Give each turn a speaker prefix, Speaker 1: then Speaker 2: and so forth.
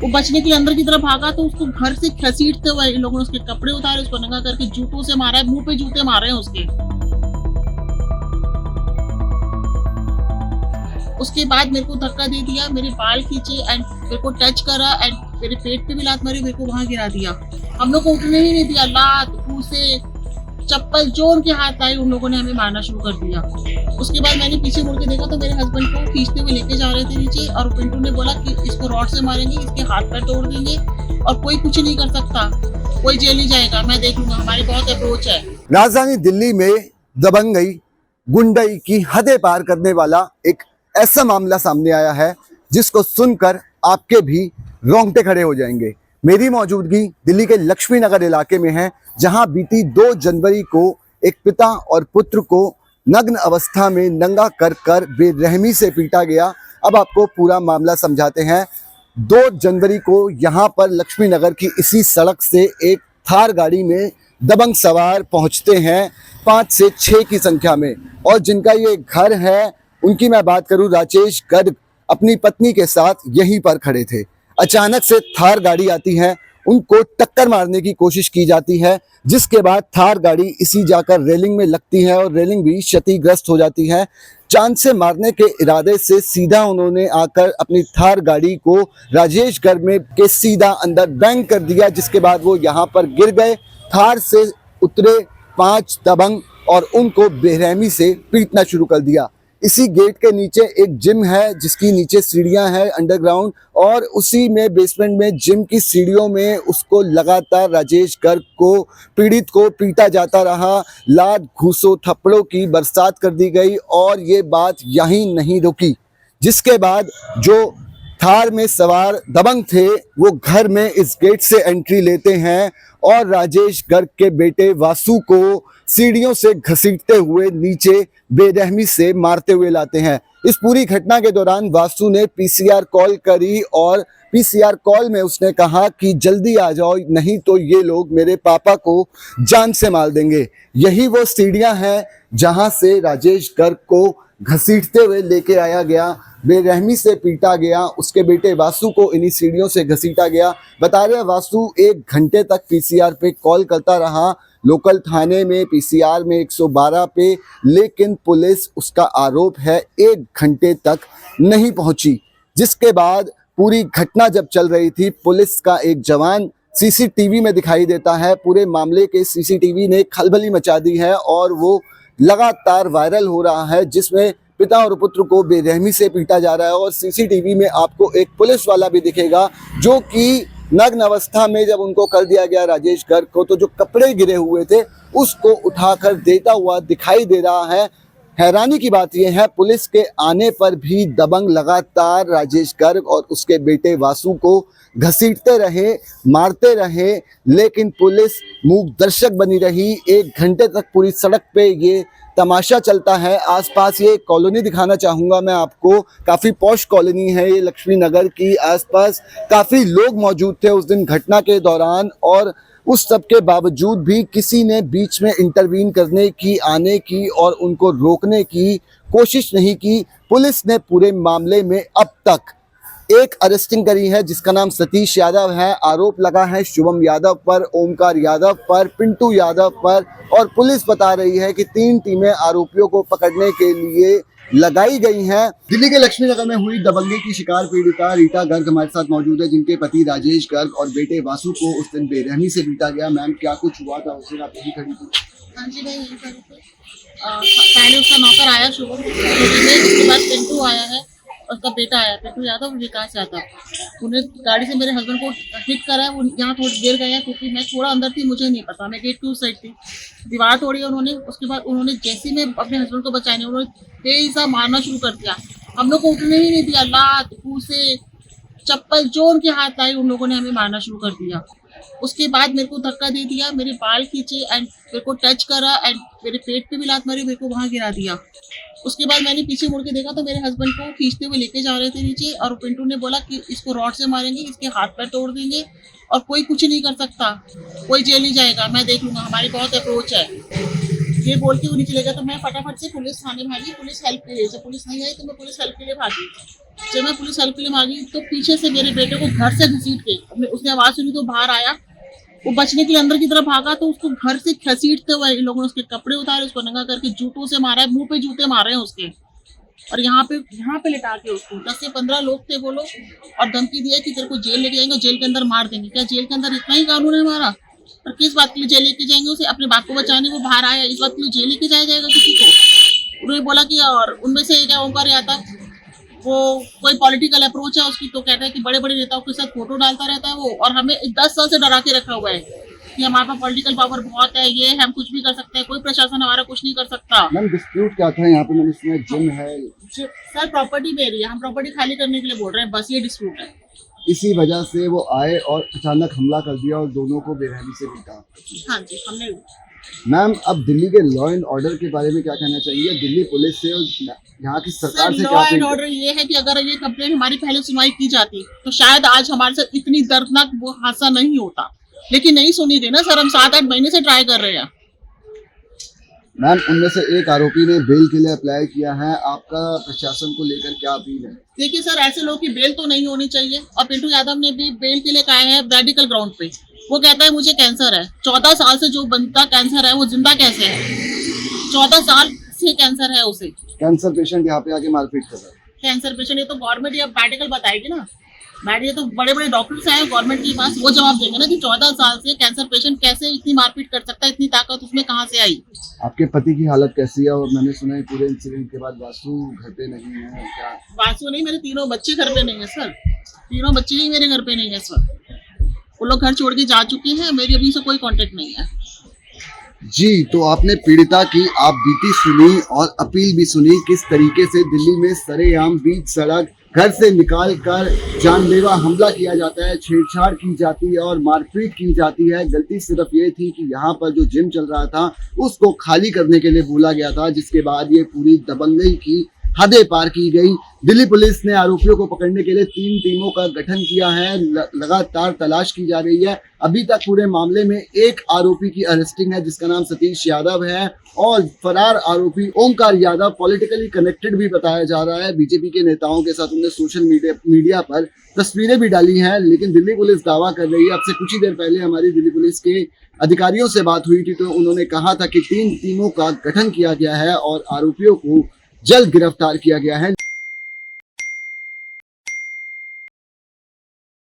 Speaker 1: वो बचने के लिए अंदर की तरफ भागा तो उसको घर से घसीटते हुए इन लोगों ने उसके कपड़े उतारे, उसको नंगा करके जूतों से मारा है, मुंह पे जूते मारे हैं उसके। उसके बाद मेरे को धक्का दे दिया, मेरे बाल खींचे एंड मेरे को टच करा एंड मेरे पेट पे भी लात मारी, मेरे को वहां गिरा दिया। हम लोग को उठने ही नहीं दिया, लात घूसे चप्पल जो उनके हाथ आई उन लोगों ने हमें मारना शुरू कर दिया। उसके बाद मैंने पीछे मुड़ के देखा तो मेरे हस्बैंड को खींचते हुए लेके जा रहे थे नीचे और पिंटू ने बोला कि इसको रॉड से मारेंगे, इसके हाथ पैर तोड़ देंगे और कोई कुछ नहीं कर सकता, कोई जेल नहीं जाएगा, मैं देख लूंगा, हमारी बहुत अप्रोच है।
Speaker 2: राजधानी दिल्ली में दबंगई गुंडई की हदें पार करने वाला एक ऐसा मामला सामने आया है जिसको सुनकर आपके भी रोंगटे खड़े हो जाएंगे। मेरी मौजूदगी दिल्ली के लक्ष्मी नगर इलाके में है, जहां बीती 2 जनवरी को एक पिता और पुत्र को नग्न अवस्था में नंगा कर बेरहमी से पीटा गया। अब आपको पूरा मामला समझाते हैं। 2 जनवरी को यहां पर लक्ष्मी नगर की इसी सड़क से एक थार गाड़ी में दबंग सवार पहुंचते हैं 5 से 6 की संख्या में, और जिनका ये घर है उनकी मैं बात करूं, राजेश गर्ग अपनी पत्नी के साथ यहीं पर खड़े थे। अचानक से थार गाड़ी आती है, उनको टक्कर मारने की कोशिश की जाती है, जिसके बाद थार गाड़ी इसी जाकर रेलिंग में लगती है और रेलिंग भी क्षतिग्रस्त हो जाती है। जान से मारने के इरादे से सीधा उन्होंने आकर अपनी थार गाड़ी को राजेश गर्ग में के सीधा अंदर बैंक कर दिया, जिसके बाद वो यहाँ पर गिर गए। थार से उतरे 5 दबंग और उनको बेरहमी से पीटना शुरू कर दिया। इसी गेट के नीचे एक जिम है जिसकी नीचे सीढ़ियां हैं अंडरग्राउंड, और उसी में बेसमेंट में जिम की सीढ़ियों में उसको लगातार राजेश गर्ग को पीड़ित को पीटा जाता रहा। लात घूसों थप्पड़ों की बरसात कर दी गई और ये बात यहीं नहीं रुकी, जिसके बाद जो थार में सवार दबंग थे वो घर में इस गेट से एंट्री लेते हैं और राजेश गर्ग के बेटे वासु को सीढ़ियों से घसीटते हुए नीचे बेरहमी से मारते हुए लाते हैं। इस पूरी घटना के दौरान वासु ने पीसीआर कॉल करी और पीसीआर कॉल में उसने कहा कि जल्दी आ जाओ, नहीं तो ये लोग मेरे पापा को जान से मार देंगे। यही वो सीढ़ियां हैं जहां से राजेश गर्ग को घसीटते हुए लेके आया गया, बेरहमी से पीटा गया, उसके बेटे वासु को इन्हीं सीढ़ियों से घसीटा गया। बता रहे वासु 1 घंटे तक पीसीआर पे कॉल करता रहा, लोकल थाने में पीसीआर में 112 पे, लेकिन पुलिस, उसका आरोप है, 1 घंटे तक नहीं पहुंची। जिसके बाद पूरी घटना जब चल रही थी, पुलिस का एक जवान सीसीटीवी में दिखाई देता है। पूरे मामले के सीसीटीवी ने खलबली मचा दी है और वो लगातार वायरल हो रहा है, जिसमें पिता और पुत्र को बेरहमी से पीटा जा रहा है। और सीसीटीवी में आपको एक पुलिस वाला भी दिखेगा जो कि नग्न अवस्था में जब उनको कर दिया गया राजेश गर्ग को, तो जो कपड़े गिरे हुए थे उसको उठाकर देता हुआ दिखाई दे रहा है। हैरानी की बात यह है, पुलिस के आने पर भी दबंग लगातार राजेश गर्ग और उसके बेटे वासु को घसीटते रहे, मारते रहे, लेकिन पुलिस मूक दर्शक बनी रही। 1 घंटे तक पूरी सड़क पे ये तमाशा चलता है। आसपास ये कॉलोनी दिखाना चाहूँगा मैं आपको, काफ़ी पॉश कॉलोनी है ये लक्ष्मी नगर की। आसपास काफ़ी लोग मौजूद थे उस दिन घटना के दौरान, और उस सब के बावजूद भी किसी ने बीच में इंटरवीन करने की, आने की और उनको रोकने की कोशिश नहीं की। पुलिस ने पूरे मामले में अब तक एक अरेस्टिंग करी है जिसका नाम सतीश यादव है। आरोप लगा है शुभम यादव पर, ओमकार यादव पर, पिंटू यादव पर, और पुलिस बता रही है कि 3 टीमें आरोपियों को पकड़ने के लिए लगाई गई हैं। दिल्ली के लक्ष्मी नगर में हुई दबंगई की शिकार पीड़िता रीटा गर्ग हमारे साथ मौजूद है, जिनके पति राजेश गर्ग और बेटे वासु को उस दिन बेरहमी से पीटा गया। मैम, क्या कुछ हुआ था उस दिन, आप यही खड़ी थी?
Speaker 1: हाँ जी, मैं यही खड़ी थी। पहले उसका नौकर आया शुभम, उसके बाद पिंटू आया है, उसका बेटा आया पिंटू यादव और विकास यादव। उन्हें गाड़ी से मेरे हस्बैंड को हिट करा है, वो यहाँ थोड़ी देर गए हैं क्योंकि मैं थोड़ा अंदर थी, मुझे नहीं पता, मैं गेट की उस साइड थी। दीवार तोड़ी उन्होंने, उसके बाद उन्होंने जैसे ही मैं अपने हस्बैंड को बचाने, उन्होंने तेजी सा मारना शुरू कर दिया। हम लोग को उठने ही नहीं दिया, लात घूसे चप्पल जो उनके हाथ आई उन लोगों ने हमें मारना शुरू कर दिया। उसके बाद मेरे को धक्का दे दिया, मेरे बाल खींचे एंड मेरे को टच करा एंड मेरे पेट पे भी लात मारी, मेरे को वहां गिरा दिया। उसके बाद मैंने पीछे मुड़ के देखा तो मेरे हस्बैंड को खींचते हुए लेके जा रहे थे नीचे, और पिंटू ने बोला कि इसको रॉड से मारेंगे, इसके हाथ पैर तोड़ देंगे और कोई कुछ नहीं कर सकता, कोई जेल नहीं जाएगा, मैं देख लूंगा, हमारी बहुत अप्रोच है। ये बोल के वो नीचे ले गया तो मैं फटाफट से पुलिस थाने भागी, पुलिस हेल्प के लिए। जब पुलिस नहीं आई तो मैं पुलिस हेल्प के लिए भागी। जब मैं पुलिस हेल्प के लिए मांगी तो पीछे से मेरे बेटे को घर से घसीट के, उसने आवाज सुनी तो बाहर आया, वो बचने के लिए अंदर की तरफ भागा तो उसको घर से घसीटते हुए इन लोगों ने उसके कपड़े उतारे, उसको नंगा करके जूतों से मारा है, मुंह पे जूते मारे हैं उसके, और यहाँ पे लिटा के उसको 10 से 15 लोग थे वो लोग, और धमकी दिया कि तेरे को जेल लेके जाएंगे, जेल के अंदर मार देंगे। क्या जेल के अंदर इतना ही कानून है हमारा? और किस बात के लिए जेल लेके जाएंगे उसे? अपने बाप को बचाने वो बाहर आया, इस बात के लिए जेल लेके जाया जाएगा किसी को? उन्होंने बोला कि, और उनमें से एक है ओंकार यादव, वो कोई पॉलिटिकल अप्रोच है उसकी, तो कहता है कि बड़े बड़े नेताओं के साथ फोटो डालता रहता है वो, और हमें 10 साल से डरा के रखा हुआ है कि हमारे पास पॉलिटिकल पावर बहुत है, ये हम कुछ भी कर सकते हैं, कोई प्रशासन हमारा कुछ नहीं कर सकता।
Speaker 2: मैम डिस्प्यूट क्या था यहाँ पे? मैंने सुना जिम है,
Speaker 1: सर प्रॉपर्टी मेरी है, हम प्रॉपर्टी खाली करने के लिए बोल रहे हैं, बस ये डिस्प्यूट है।
Speaker 2: इसी वजह से वो आए और अचानक हमला कर दिया और दोनों को बेरहमी से पीटा।
Speaker 1: हाँ जी, हमने।
Speaker 2: मैम अब दिल्ली के लॉ एंड ऑर्डर के बारे में क्या कहना चाहिए? दिल्ली पुलिस से और यहाँ की सरकार से
Speaker 1: लॉ
Speaker 2: क्या
Speaker 1: एंड
Speaker 2: अपील?
Speaker 1: ऑर्डर ये है कि अगर ये कंप्लेंट हमारी पहले सुनवाई की जाती तो शायद आज हमारे साथ इतनी दर्दनाक वो हादसा नहीं होता, लेकिन नहीं सुनी गई ना सर, हम 7-8 महीने से ट्राई कर रहे हैं।
Speaker 2: मैम उनमें से एक आरोपी ने बेल के लिए अप्लाई किया है, आपका प्रशासन को लेकर क्या अपील है?
Speaker 1: देखिए सर, ऐसे लोगों की बेल तो नहीं होनी चाहिए, और पिंटू यादव ने भी बेल के लिए कहा है मेडिकल ग्राउंड पे। वो कहता है मुझे कैंसर है, 14 साल से जो बंदा कैंसर है वो जिंदा कैसे है? 14 साल से कैंसर है उसे।
Speaker 2: कैंसर पेशेंट यहाँ पे आके मारपीट कर रहा है।
Speaker 1: कैंसर पेशेंट, ये तो गवर्नमेंट या मेडिकल बताएगी ना, ये तो बड़े बड़े डॉक्टर्स हैं गवर्नमेंट के पास, वो जवाब देंगे ना कि 14 साल से कैंसर पेशेंट कैसे इतनी मारपीट कर सकता है, इतनी ताकत उसमें कहाँ से आई?
Speaker 2: आपके पति की हालत कैसी है? और मैंने सुना है पूरे इंसिडेंट के बाद वासु घर पे नहीं है क्या?
Speaker 1: वासु नहीं, मेरे तीनों बच्चे घर पे नहीं है सर, तीनों बच्चे ही मेरे घर पे नहीं है सर, वो लोग घर छोड़ के जा चुके हैं, मेरी अभी से कोई कांटेक्ट नहीं है।
Speaker 2: जी, तो आपने पीड़िता की आप बीती सुनी और अपील भी सुनी, किस तरीके से दिल्ली में सरेआम बीच सड़क घर से निकाल कर जानलेवा हमला किया जाता है, छेड़छाड़ की जाती है और मारपीट की जाती है। गलती सिर्फ ये थी कि यहाँ पर जो जिम चल रहा था उसको खाली करने के लिए बोला गया था, जिसके बाद ये पूरी दबंगई की हदें पार की गई। दिल्ली पुलिस ने आरोपियों को पकड़ने के लिए 3 टीमों का गठन किया है, लगातार तलाश की जा रही है। अभी तक पूरे मामले में एक आरोपी की अरेस्टिंग है जिसका नाम सतीश यादव है, और फरार आरोपी ओंकार यादव पॉलिटिकली कनेक्टेड भी बताया जा रहा है। बीजेपी के नेताओं के साथ उन्होंने सोशल मीडिया पर तस्वीरें भी डाली हैं, लेकिन दिल्ली पुलिस दावा कर रही है। अब से कुछ ही देर पहले हमारी दिल्ली पुलिस के अधिकारियों से बात हुई थी तो उन्होंने कहा था कि 3 टीमों का गठन किया गया है और आरोपियों को जल्द गिरफ्तार किया गया है।